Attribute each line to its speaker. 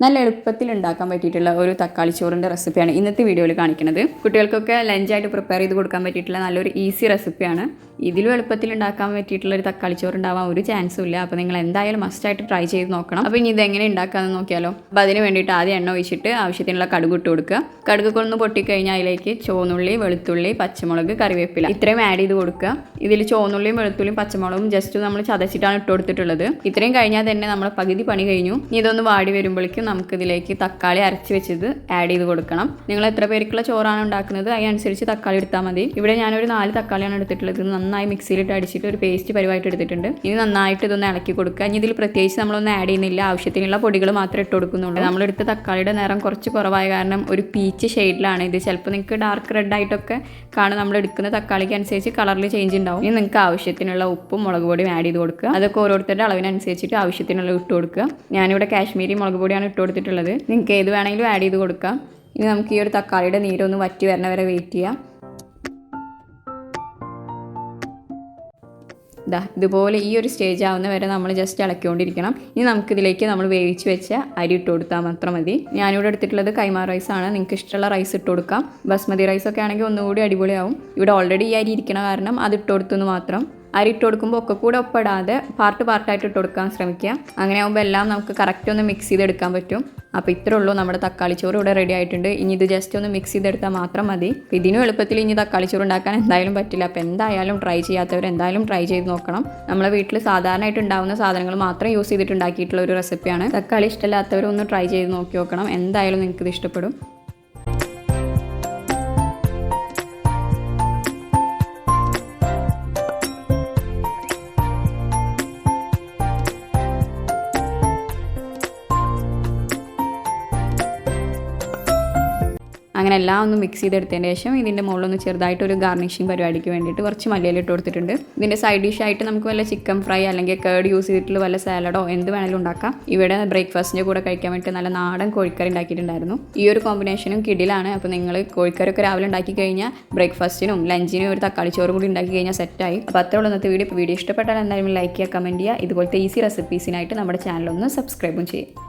Speaker 1: നല്ല എളുപ്പത്തിൽ ഉണ്ടാക്കാൻ പറ്റിയിട്ടുള്ള ഒരു തക്കാളി ചോറിൻ്റെ റെസിപ്പിയാണ് ഇന്നത്തെ വീഡിയോയിൽ കാണിക്കുന്നത്. കുട്ടികൾക്കൊക്കെ ലഞ്ചായിട്ട് പ്രിപ്പയർ ചെയ്ത് കൊടുക്കാൻ പറ്റിയിട്ടുള്ള നല്ലൊരു ഈസി റെസിപ്പിയാണ്. ഇതിലും എളുപ്പത്തിൽ ഉണ്ടാക്കാൻ പറ്റിയിട്ടുള്ള ഒരു തക്കാളി ചോറ് ഉണ്ടാവാൻ ഒരു ചാൻസും ഇല്ല. അപ്പോൾ നിങ്ങൾ എന്തായാലും മസ്റ്റായിട്ട് ട്രൈ ചെയ്ത് നോക്കണം. അപ്പോൾ ഇനി ഇതെങ്ങനെ ഉണ്ടാക്കാമെന്ന് നോക്കിയാലോ. അപ്പോൾ അതിന് വേണ്ടിയിട്ട് ആദ്യം എണ്ണ ഒഴിച്ചിട്ട് ആവശ്യത്തിനുള്ള കടുക് ഇട്ട് കൊടുക്കുക. കടുകൊക്കെ ഒന്ന് പൊട്ടിക്കഴിഞ്ഞാൽ അതിലേക്ക് ചുവന്നുള്ളി, വെളുത്തുള്ളി, പച്ചമുളക്, കറിവേപ്പില ഇത്രയും ആഡ് ചെയ്ത് കൊടുക്കുക. ഇതിൽ ചുവന്നുള്ളിയും വെളുത്തുള്ളിയും പച്ചമുളകും ജസ്റ്റ് നമ്മൾ ചതച്ചിട്ടാണ് ഇട്ട് കൊടുത്തിട്ടുള്ളത്. ഇത്രയും കഴിഞ്ഞാൽ തന്നെ നമ്മൾ പകുതി പണി കഴിഞ്ഞു. ഇനി ഇതൊന്ന് വാടി വരുമ്പോഴേക്കും നമുക്കിതിലേക്ക് തക്കാളി അരച്ച് വെച്ചത് ആഡ് ചെയ്ത് കൊടുക്കണം. നിങ്ങൾ എത്ര പേർക്കുള്ള ചോറാണ് ഉണ്ടാക്കുന്നത് അതിനനുസരിച്ച് തക്കാളി എടുത്താൽ മതി. ഇവിടെ ഞാനൊരു 4 തക്കാളിയാണ് എടുത്തിട്ടുള്ളത്. നന്നായി മിക്സിയിലിട്ട് അടിച്ചിട്ട് ഒരു പേസ്റ്റ് പരിവായിട്ട് എടുത്തിട്ടുണ്ട്. ഇനി നന്നായിട്ട് ഇതൊന്ന് ഇളക്കി കൊടുക്കുക. ഇനി ഇതിൽ പ്രത്യേകിച്ച് നമ്മളൊന്നും ആഡ് ചെയ്യുന്നില്ല. ആവശ്യത്തിനുള്ള പൊടികൾ മാത്രമേ ഇട്ട് കൊടുക്കുന്നുള്ളൂ. നമ്മളെടുത്ത തക്കാളിയുടെ നിറം കുറച്ച് കുറവായ കാരണം ഒരു പീച്ച് ഷെയ്ഡിലാണ് ഇത്. ചിലപ്പോൾ നിങ്ങൾക്ക് ഡാർക്ക് റെഡ് ആയിട്ടൊക്കെ കാണും. നമ്മൾ എടുക്കുന്ന തക്കാളിക്ക് അനുസരിച്ച് കളറിൽ ചേഞ്ച് ഉണ്ടാവും. ഇനി നിങ്ങൾക്ക് ആവശ്യത്തിനുള്ള ഉപ്പും മുളക് പൊടിയും ആഡ് ചെയ്ത് കൊടുക്കുക. അതൊക്കെ ഓരോരുത്തരുടെ അളവിനനുസരിച്ചിട്ട് ആവശ്യത്തിനുള്ള ഇട്ട് കൊടുക്കുക. ഞാനിവിടെ കാശ്മീരി മുളക് പൊടിയാണ് ഇട്ട് കൊടുത്തിട്ടുള്ളത്. നിങ്ങൾക്ക് ഏത് വേണമെങ്കിലും ആഡ് ചെയ്ത് കൊടുക്കാം. ഇനി നമുക്ക് ഈ ഒരു തക്കാളിയുടെ നീരൊന്ന് വറ്റി വരണ വരെ വെയിറ്റ് ചെയ്യാം. ഇതുപോലെ ഈ ഒരു സ്റ്റേജ് ആവുന്ന വരെ നമ്മൾ ജസ്റ്റ് ഇളക്കിക്കൊണ്ടിരിക്കണം. ഇനി നമുക്കിതിലേക്ക് നമ്മൾ വേവിച്ച് വെച്ച അരി ഇട്ട് കൊടുത്താൽ മാത്രം മതി. ഞാനിവിടെ എടുത്തിട്ടുള്ളത് കൈമാ റൈസാണ്. നിങ്ങൾക്ക് ഇഷ്ടമുള്ള റൈസ് ഇട്ട് കൊടുക്കാം. ബസ്മതി റൈസൊക്കെ ആണെങ്കിൽ ഒന്നുകൂടി അടിപൊളിയാവും. ഇവിടെ ഓൾറെഡി ഈ അരി ഇരിക്കണ കാരണം അത് ഇട്ട് കൊടുത്തെന്ന് മാത്രം. അരി ഇട്ട് കൊടുക്കുമ്പോൾ ഒക്കെ കൂടെ ഒപ്പിടാതെ പാർട്ടായിട്ട് ഇട്ട് കൊടുക്കാൻ ശ്രമിക്കുക. അങ്ങനെ ആകുമ്പോൾ എല്ലാം നമുക്ക് കറക്റ്റ് ഒന്ന് മിക്സ് ചെയ്തെടുക്കാൻ പറ്റും. അപ്പോൾ ഇത്രേ ഉള്ളൂ, നമ്മുടെ തക്കാളി ചോറ് ഇവിടെ റെഡി ആയിട്ടുണ്ട്. ഇനി ഇത് ജസ്റ്റ് ഒന്ന് മിക്സ് ചെയ്തെടുത്താൽ മാത്രം മതി. അപ്പോൾ ഇതിനും എളുപ്പത്തിൽ ഇനി തക്കാളി ചോറ് ഉണ്ടാക്കാൻ എന്തായാലും പറ്റില്ല. അപ്പോൾ എന്തായാലും ട്രൈ ചെയ്യാത്തവർ എന്തായാലും ട്രൈ ചെയ്ത് നോക്കണം. നമ്മളെ വീട്ടിൽ സാധാരണയായിട്ട് ഉണ്ടാകുന്ന സാധനങ്ങൾ മാത്രം യൂസ് ചെയ്തിട്ട് ഉണ്ടാക്കിയിട്ടുള്ള ഒരു റെസിപ്പിയാണ്. തക്കാളി ഇഷ്ടമില്ലാത്തവരൊന്ന് ട്രൈ ചെയ്ത് നോക്കി നോക്കണം. എന്തായാലും നിങ്ങൾക്കിത് ഇഷ്ടപ്പെടും. അങ്ങനെ എല്ലാം ഒന്ന് മിക്സ് ചെയ്തെടുത്തതിന് ശേഷം ഇതിൻ്റെ മുകളിലൊന്ന് ചെറുതായിട്ടൊരു ഗാർണിഷിങ് പരിപാടിക്ക് വേണ്ടിയിട്ട് കുറച്ച് മല്ലിയില ഇട്ട് കൊടുത്തിട്ടുണ്ട്. ഇതിൻ്റെ സൈഡ് ഡിഷായിട്ട് നമുക്ക് വല്ല ചിക്കൻ ഫ്രൈ അല്ലെങ്കിൽ കേർഡ് യൂസ് ചെയ്തിട്ടുള്ള വല്ല സാലഡോ എന്ത് വേണമെങ്കിലും ഉണ്ടാക്കാം. ഇവിടെ ബ്രേക്ക്ഫാസ്റ്റിൻ്റെ കൂടെ കഴിക്കാൻ വേണ്ടി നല്ല നാടൻ കോഴിക്കറി ഉണ്ടാക്കിയിട്ടുണ്ടായിരുന്നു. ഈ ഒരു കോമ്പിനേഷനും കിടിലാണ്. അപ്പോൾ നിങ്ങൾ കോഴിക്കറിയൊക്കെ രാവിലെ ഉണ്ടാക്കി കഴിഞ്ഞാൽ ബ്രേക്ക്ഫാസ്റ്റിനും ലഞ്ചിനും ഒരു തക്കാളി ചോറും കൂടി ഉണ്ടാക്കി കഴിഞ്ഞാൽ സെറ്റായി. അപ്പോൾ അത്രയുള്ള ഇന്നത്തെ വീഡിയോ. ഇപ്പോൾ വീഡിയോ ഇഷ്ടപ്പെട്ടാൽ എന്തായാലും ലൈക്ക് ചെയ്യുക, കമൻറ്റ് ചെയ്യുക. ഇതുപോലത്തെ ഈസി റെസിപ്പീസിനായിട്ട് നമ്മുടെ ചാനലൊന്ന് സബ്സ്ക്രൈബും ചെയ്യും.